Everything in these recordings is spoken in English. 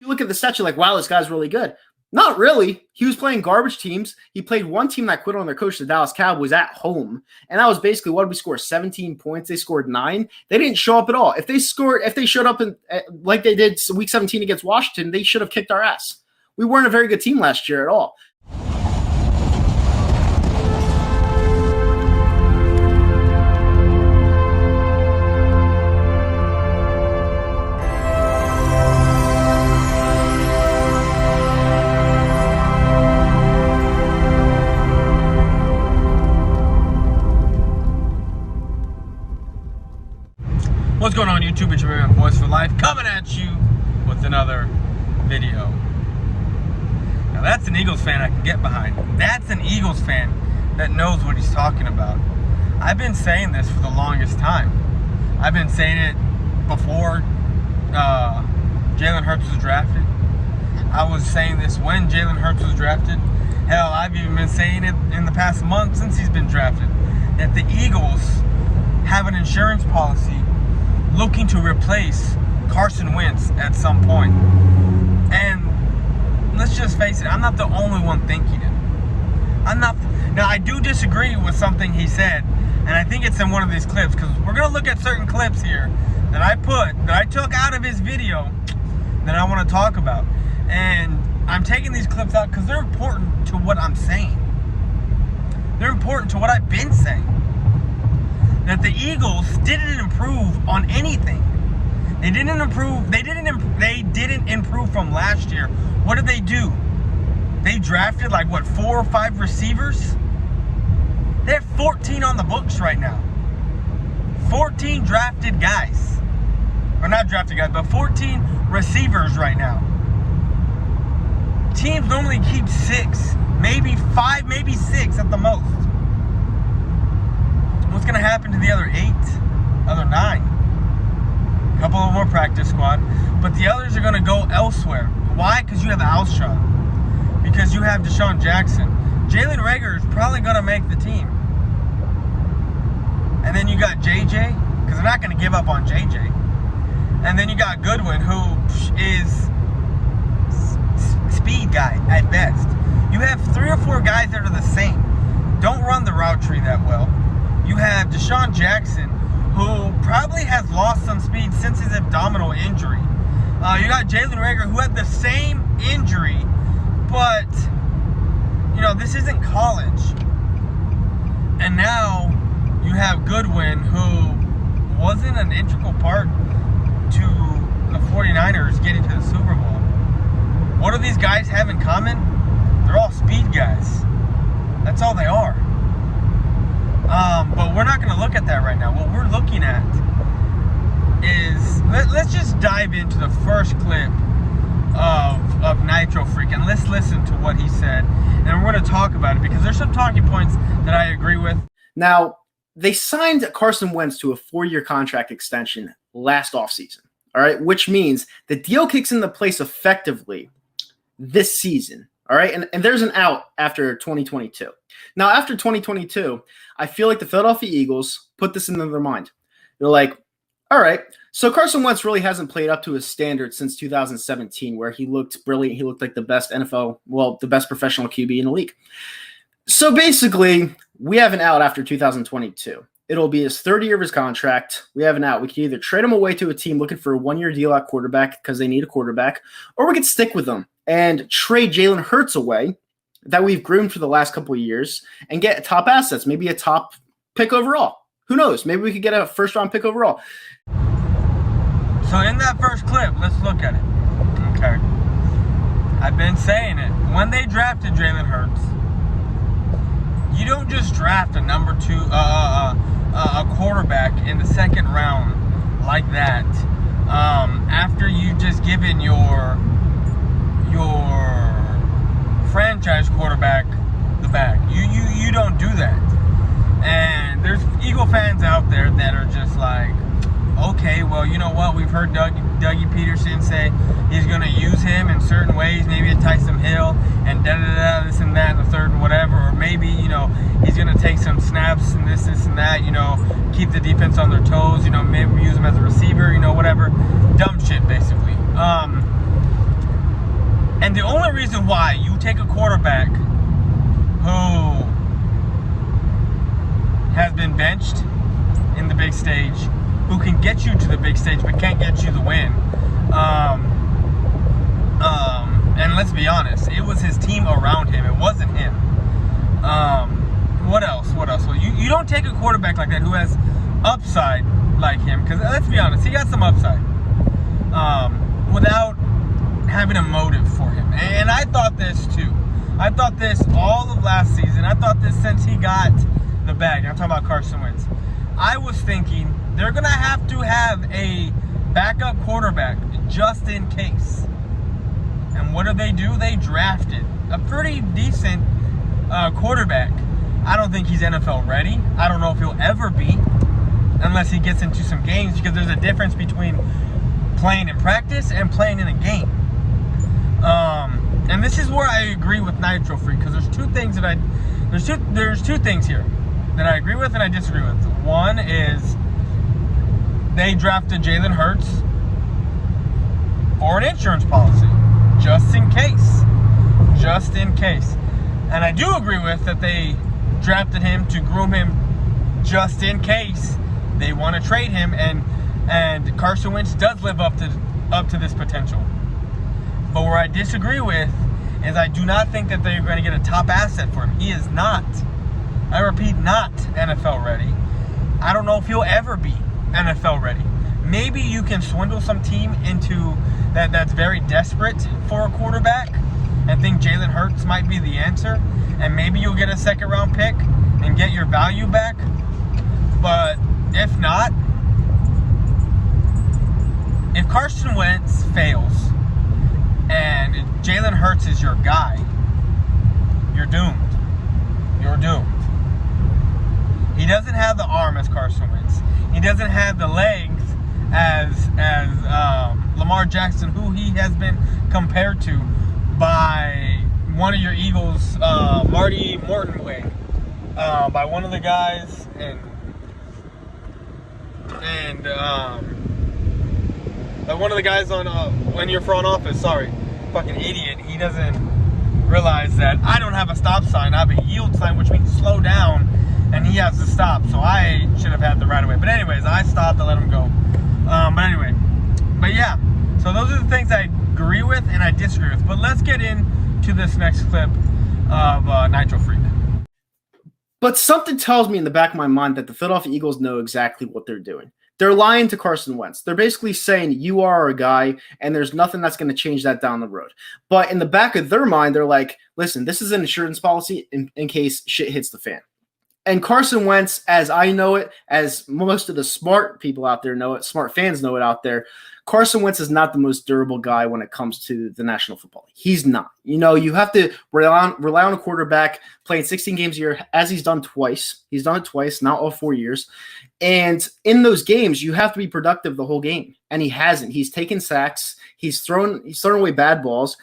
You look at the stats, you're like, wow, this guy's really good. Not really. He was playing garbage teams. He played one team that quit on their coach, the Dallas Cowboys, at home. And that was basically, what did we score? 17 points. They scored 9. They didn't show up at all. If they showed up like they did week 17 against Washington, they should have kicked our ass. We weren't a very good team last year at all. What's going on YouTube? It's your man Voice for Life coming at you with another video. Now that's an Eagles fan I can get behind. That's an Eagles fan that knows what he's talking about. I've been saying this for the longest time. I've been saying it before Jalen Hurts was drafted. I was saying this when Jalen Hurts was drafted. Hell, I've even been saying it in the past month since he's been drafted. That the Eagles have an insurance policy looking to replace Carson Wentz at some point. And let's just face it, I'm not the only one thinking it. Now I do disagree with something he said, and I think it's in one of these clips, because we're going to look at certain clips here that I took out of his video that I want to talk about. And I'm taking these clips out because they're important to what I'm saying. They're important to what I've been saying. That the Eagles didn't improve on anything. They didn't improve from last year. What did they do? They drafted like what, 4 or 5 receivers? They have 14 on the books right now. 14 drafted guys. Or not drafted guys, but 14 receivers right now. Teams normally keep 6, maybe 5, maybe 6 at the most. What's going to happen to the other 8, other 9? A couple of more practice squad, but the others are going to go elsewhere. Why? Because you have Alshon. Because you have Deshaun Jackson. Jalen Reagor is probably going to make the team. And then you got JJ, because they're not going to give up on JJ. And then you got Goodwin, who is speed guy at best. You have 3 or 4 guys that are the same. Don't run the route tree that well. You have Deshaun Jackson, who probably has lost some speed since his abdominal injury. You got Jalen Reagor, who had the same injury, but, you know, this isn't college. And now you have Goodwin, who wasn't an integral part to the 49ers getting to the Super Bowl. What do these guys have in common? They're all speed guys. That's all they are. But we're not going to look at that right now. What we're looking at is, let's just dive into the first clip of Nitrofreak, and let's listen to what he said, and we're going to talk about it, because there's some talking points that I agree with. Now, they signed Carson Wentz to a 4-year contract extension last offseason, all right, which means the deal kicks into place effectively this season. All right, and there's an out after 2022. Now, after 2022, I feel like the Philadelphia Eagles put this into their mind. They're like, all right, so Carson Wentz really hasn't played up to his standards since 2017, where he looked brilliant. He looked like the best the best professional QB in the league. So basically, we have an out after 2022. It'll be his 3rd year of his contract. We have an out. We can either trade him away to a team looking for a 1-year deal at quarterback because they need a quarterback, or we could stick with him and trade Jalen Hurts away that we've groomed for the last couple of years and get top assets, maybe a top pick overall. Who knows? Maybe we could get a 1st-round pick overall. So in that first clip, let's look at it. Okay. I've been saying it. When they drafted Jalen Hurts, you don't just draft a number 2, a quarterback in the 2nd round like that. After you just given your franchise quarterback the bag. You don't do that. And there's Eagle fans out there that are just like, okay, well, you know what? We've heard Dougie Peterson say he's going to use him in certain ways, maybe at Tyson Hill and da-da-da, this and that, and the third and whatever. Or maybe, you know, he's going to take some snaps and this and that, you know, keep the defense on their toes, you know, maybe use him as a receiver, you know, whatever. Dumb shit, basically. And the only reason why you take a quarterback who has been benched in the big stage, who can get you to the big stage but can't get you the win. And let's be honest, it was his team around him. It wasn't him. What else? Well, you don't take a quarterback like that who has upside like him, because let's be honest, he got some upside without having a motive for him. And I thought this too. I thought this all of last season. I thought this since he got the bag. I'm talking about Carson Wentz. I was thinking they're going to have a backup quarterback just in case. And what do? They drafted a pretty decent quarterback. I don't think he's NFL ready. I don't know if he'll ever be unless he gets into some games, because there's a difference between playing in practice and playing in a game. And this is where I agree with Nitrofreak, because there's two things here that I agree with and I disagree with. One is they drafted Jalen Hurts for an insurance policy, just in case. And I do agree with that they drafted him to groom him just in case they want to trade him, and Carson Wentz does live up to this potential. But where I disagree with is I do not think that they're going to get a top asset for him. He is not, I repeat, not NFL ready. I don't know if he'll ever be NFL ready. Maybe you can swindle some team into that's very desperate for a quarterback and think Jalen Hurts might be the answer, and maybe you'll get a second round pick and get your value back. But if not, if Carson Wentz fails and Jalen Hurts is your guy, you're doomed. You're doomed. He doesn't have the arm as Carson Wentz. He doesn't have the legs as Lamar Jackson, who he has been compared to by one of your Eagles, Marty Mortonway, by one of the guys, and one of the guys on when you're front office. Sorry, fucking idiot. He doesn't realize that I don't have a stop sign. I have a yield sign, which means slow down, and he has to stop. So I should have had the right of way. But anyways, I stopped to let him go. But yeah. So those are the things I agree with and I disagree with. But let's get into this next clip of Nitrofreak. But something tells me in the back of my mind that the Philadelphia Eagles know exactly what they're doing. They're lying to Carson Wentz. They're basically saying, you are our guy, and there's nothing that's going to change that down the road. But in the back of their mind, they're like, listen, this is an insurance policy in case shit hits the fan. And Carson Wentz, as I know it, as most of the smart people out there know it, smart fans know it out there, Carson Wentz is not the most durable guy when it comes to the National Football League. He's not. You know, you have to rely on a quarterback playing 16 games a year, as he's done twice. He's done it twice, not all 4 years. And in those games, you have to be productive the whole game. And he hasn't. He's taken sacks. He's thrown away bad balls.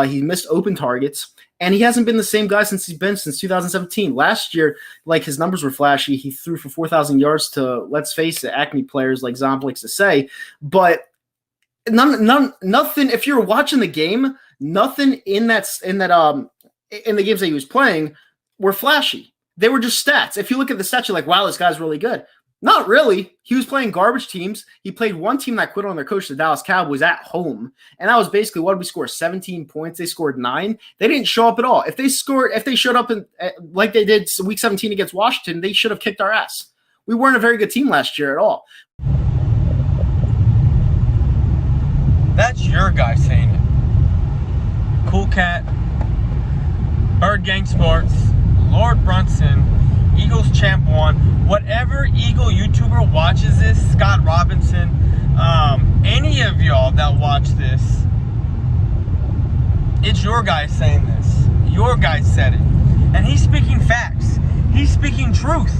He missed open targets. And he hasn't been the same guy since 2017. Last year, like, his numbers were flashy. He threw for 4,000 yards to, let's face it, acme players like Zomp likes to say. But nothing. If you're watching the game, nothing in the games that he was playing were flashy. They were just stats. If you look at the stats, you're like, wow, this guy's really good. Not really. He was playing garbage teams. He played one team that quit on their coach, the Dallas Cowboys, at home. And that was basically, what did we score? 17 points. They scored 9. They didn't show up at all. If they showed up like they did week 17 against Washington, they should have kicked our ass. We weren't a very good team last year at all. That's your guy saying it. Cool Cat, Bird Gang Sports, Lord Brunson, Eagles Champ 1, whatever Eagle YouTuber watches this, Scott Robinson, any of y'all that watch this, it's your guy saying this. Your guy said it. And he's speaking facts. He's speaking truth.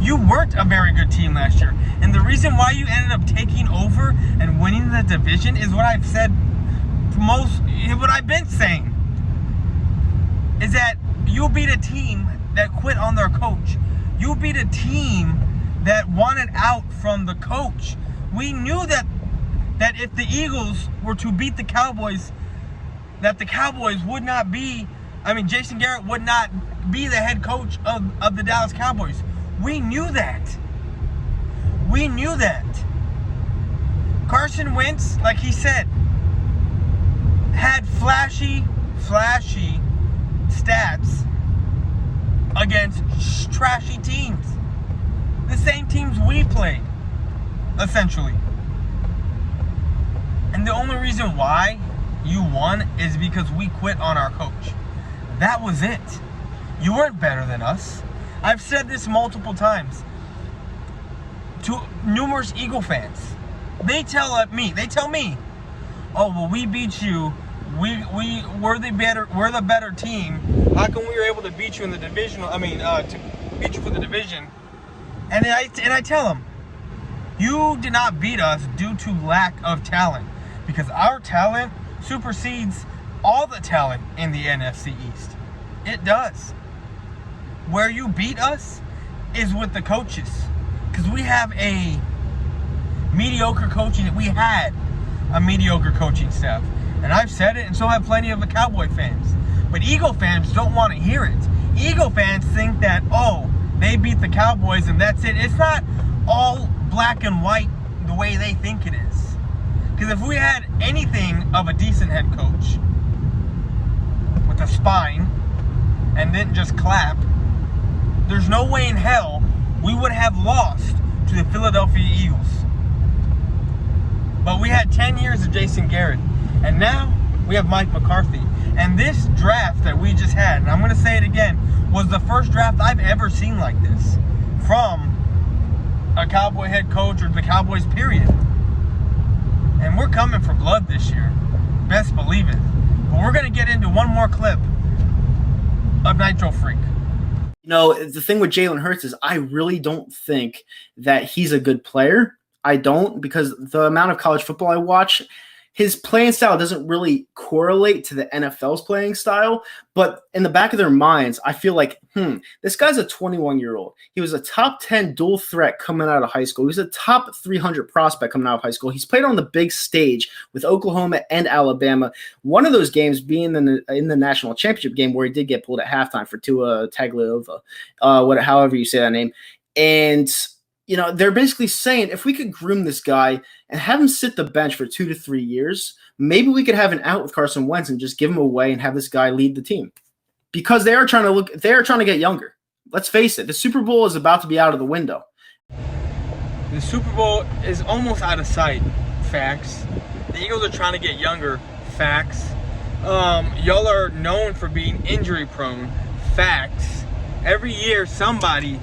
You weren't a very good team last year. And the reason why you ended up taking over and winning the division is what I've said what I've been saying. Is that you beat a team that quit on their coach. You beat a team that wanted out from the coach. We knew that if the Eagles were to beat the Cowboys that the Cowboys would not be, Jason Garrett would not be the head coach of the Dallas Cowboys. We knew that. We knew that. Carson Wentz, like he said, had flashy stats against trashy teams. The same teams we played, essentially. And the only reason why you won is because we quit on our coach. That was it. You weren't better than us. I've said this multiple times to numerous Eagle fans. They tell me, oh, well, we beat you. We're the better team. How come we were able to beat you in the divisional? To beat you for the division. And I tell them, you did not beat us due to lack of talent, because our talent supersedes all the talent in the NFC East. It does. Where you beat us is with the coaches, because we have a mediocre coaching. We had a mediocre coaching staff, and I've said it, and so have plenty of the Cowboy fans. But Eagle fans don't want to hear it. Eagle fans think that, oh, they beat the Cowboys and that's it. It's not all black and white the way they think it is. Because if we had anything of a decent head coach with a spine and didn't just clap, there's no way in hell we would have lost to the Philadelphia Eagles. But we had 10 years of Jason Garrett, and now we have Mike McCarthy. And this draft that we just had, and I'm going to say it again, was the first draft I've ever seen like this from a Cowboy head coach or the Cowboys, period. And we're coming for blood this year. Best believe it. But we're going to get into one more clip of Nitrofreak. You know, the thing with Jalen Hurts is I really don't think that he's a good player. I don't, because the amount of college football I watch, his playing style doesn't really correlate to the NFL's playing style. But in the back of their minds, I feel like, this guy's a 21-year-old. He was a top 10 dual threat coming out of high school. He was a top 300 prospect coming out of high school. He's played on the big stage with Oklahoma and Alabama. One of those games being in the national championship game where he did get pulled at halftime for Tua Tagovailoa, however you say that name. And you know, they're basically saying if we could groom this guy and have him sit the bench for 2 to 3 years, maybe we could have an out with Carson Wentz and just give him away and have this guy lead the team. Because they are trying to get younger. Let's face it, the Super Bowl is about to be out of the window. The Super Bowl is almost out of sight. Facts. The Eagles are trying to get younger. Facts. Y'all are known for being injury prone. Facts. Every year somebody,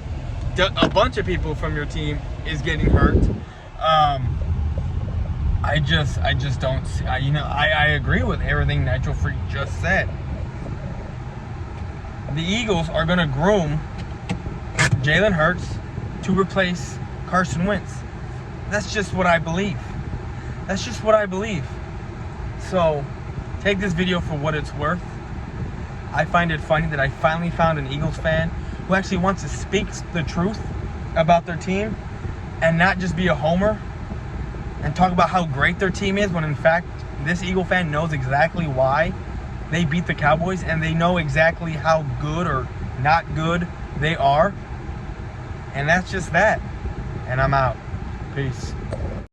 a bunch of people from your team is getting hurt. I just don't see. I agree with everything Nitrofreak just said. The Eagles are going to groom Jalen Hurts to replace Carson Wentz. That's just what I believe. That's just what I believe. So take this video for what it's worth. I find it funny that I finally found an Eagles fan who actually wants to speak the truth about their team and not just be a homer and talk about how great their team is, when in fact this Eagle fan knows exactly why they beat the Cowboys, and they know exactly how good or not good they are. And that's just that. And I'm out. Peace.